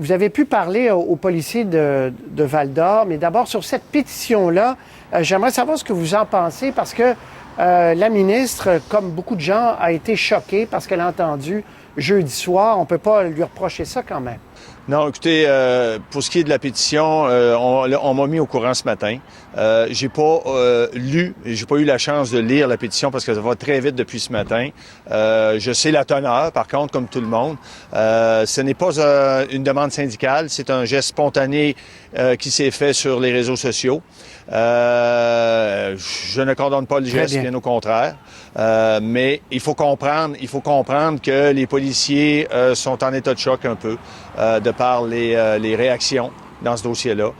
vous avez pu parler aux policiers de Val-d'Or, mais d'abord sur cette pétition-là, j'aimerais savoir ce que vous en pensez parce que la ministre, comme beaucoup de gens, a été choquée parce qu'elle a entendu jeudi soir. On ne peut pas lui reprocher ça quand même. Non, écoutez, pour ce qui est de la pétition, on m'a mis au courant ce matin. J'ai pas j'ai pas eu la chance de lire la pétition parce que ça va très vite depuis ce matin. Je sais la teneur, par contre, comme tout le monde. Ce n'est pas une demande syndicale, c'est un geste spontané qui s'est fait sur les réseaux sociaux. Je ne condamne pas le geste, bien au contraire. Mais il faut comprendre que les policiers sont en état de choc un peu de par les réactions dans ce dossier-là.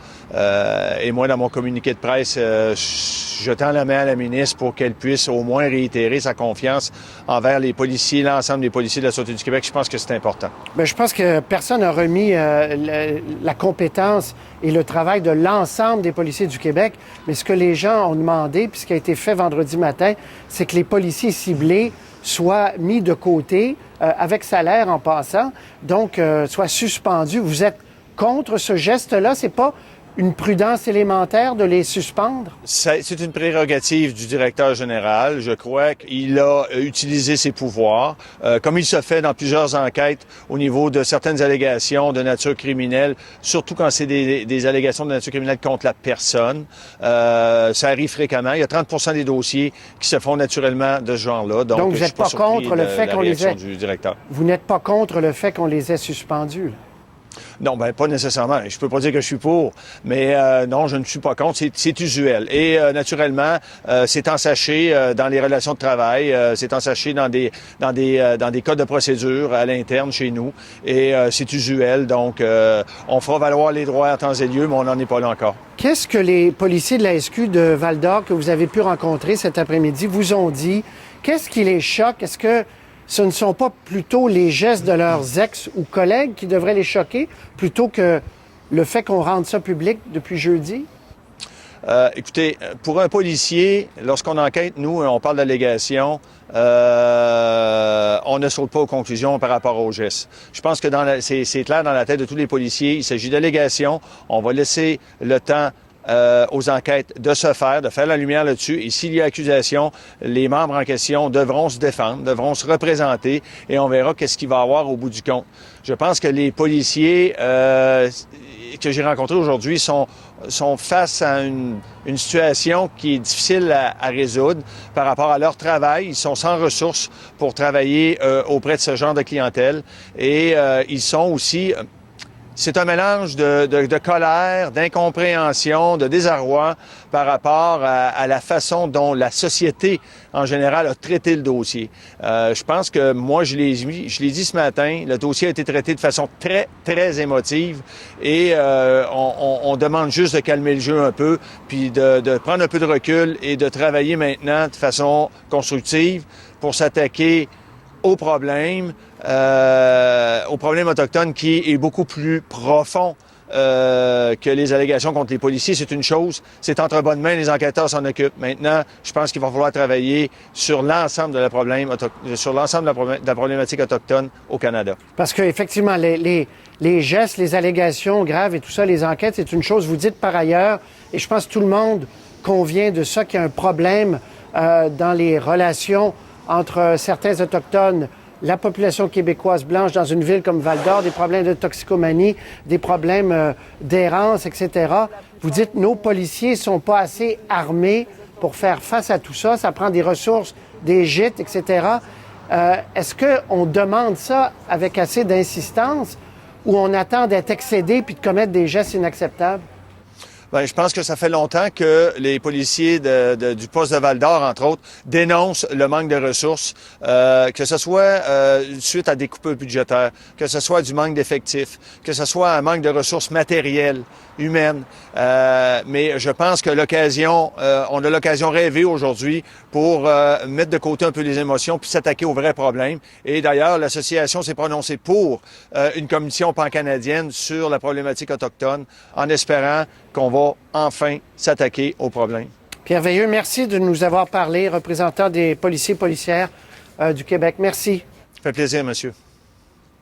Et moi, dans mon communiqué de presse, je tends la main à la ministre pour qu'elle puisse au moins réitérer sa confiance envers les policiers, l'ensemble des policiers de la Sûreté du Québec. Je pense que c'est important. Bien, je pense que personne n'a remis la compétence et le travail de l'ensemble des policiers du Québec. Mais ce que les gens ont demandé, puis ce qui a été fait vendredi matin, c'est que les policiers ciblés soient mis de côté, avec salaire en passant, donc soient suspendus. Vous êtes contre ce geste-là? C'est pas une prudence élémentaire de les suspendre? C'est une prérogative du directeur général. Je crois qu'il a utilisé ses pouvoirs, comme il se fait dans plusieurs enquêtes au niveau de certaines allégations de nature criminelle, surtout quand c'est des allégations de nature criminelle contre la personne. Ça arrive fréquemment. Il y a 30% des dossiers qui se font naturellement de ce genre-là. Donc vous n'êtes pas contre le fait qu'on les ait... du directeur. Vous n'êtes pas contre le fait qu'on les ait suspendus, là? Non, ben pas nécessairement. Je peux pas dire que je suis pour, mais non, je ne suis pas contre. C'est usuel. Et naturellement, c'est ensaché dans les relations de travail, c'est ensaché dans des codes de procédure à l'interne chez nous. Et c'est usuel. Donc, on fera valoir les droits à temps et lieu, mais on n'en est pas là encore. Qu'est-ce que les policiers de la SQ de Val-d'Or que vous avez pu rencontrer cet après-midi vous ont dit? Qu'est-ce qui les choque? Est-ce que ce ne sont pas plutôt les gestes de leurs ex ou collègues qui devraient les choquer plutôt que le fait qu'on rende ça public depuis jeudi? Écoutez, pour un policier, lorsqu'on enquête, nous, on parle d'allégations, on ne saute pas aux conclusions par rapport aux gestes. Je pense que c'est clair dans la tête de tous les policiers, il s'agit d'allégations. On va laisser le temps aux enquêtes de se faire, de faire la lumière là-dessus. Et s'il y a accusation, les membres en question devront se défendre, devront se représenter et on verra qu'est-ce qu'il va y avoir au bout du compte. Je pense que les policiers que j'ai rencontrés aujourd'hui sont face à une situation qui est difficile à résoudre par rapport à leur travail. Ils sont sans ressources pour travailler auprès de ce genre de clientèle et ils sont aussi... C'est un mélange de colère, d'incompréhension, de désarroi par rapport à la façon dont la société, en général, a traité le dossier. Je pense que moi, je l'ai dit ce matin, le dossier a été traité de façon très, très émotive et on demande juste de calmer le jeu un peu, puis de prendre un peu de recul et de travailler maintenant de façon constructive pour s'attaquer au problème autochtone qui est beaucoup plus profond que les allégations contre les policiers. C'est une chose, c'est entre bonnes mains, les enquêteurs s'en occupent. Maintenant, je pense qu'il va falloir travailler sur l'ensemble de la problématique autochtone au Canada. Parce qu'effectivement, les gestes, les allégations graves et tout ça, les enquêtes, c'est une chose. Vous dites par ailleurs, et je pense que tout le monde convient de ça, qu'il y a un problème dans les relations entre certains Autochtones, la population québécoise blanche dans une ville comme Val-d'Or, des problèmes de toxicomanie, des problèmes d'errance, etc. Vous dites nos policiers sont pas assez armés pour faire face à tout ça. Ça prend des ressources, des gîtes, etc. Est-ce qu'on demande ça avec assez d'insistance ou on attend d'être excédé puis de commettre des gestes inacceptables? Bien, je pense que ça fait longtemps que les policiers du poste de Val-d'Or, entre autres, dénoncent le manque de ressources, que ce soit suite à des coupures budgétaires, que ce soit du manque d'effectifs, que ce soit un manque de ressources matérielles, humaines. Mais je pense que on a l'occasion rêvée aujourd'hui pour mettre de côté un peu les émotions puis s'attaquer aux vrais problèmes. Et d'ailleurs, l'association s'est prononcée pour une commission pan-canadienne sur la problématique autochtone, en espérant qu'on va enfin s'attaquer aux problèmes. Pierre Veilleux, merci de nous avoir parlé, représentant des policiers et policières du Québec. Merci. Ça fait plaisir, monsieur.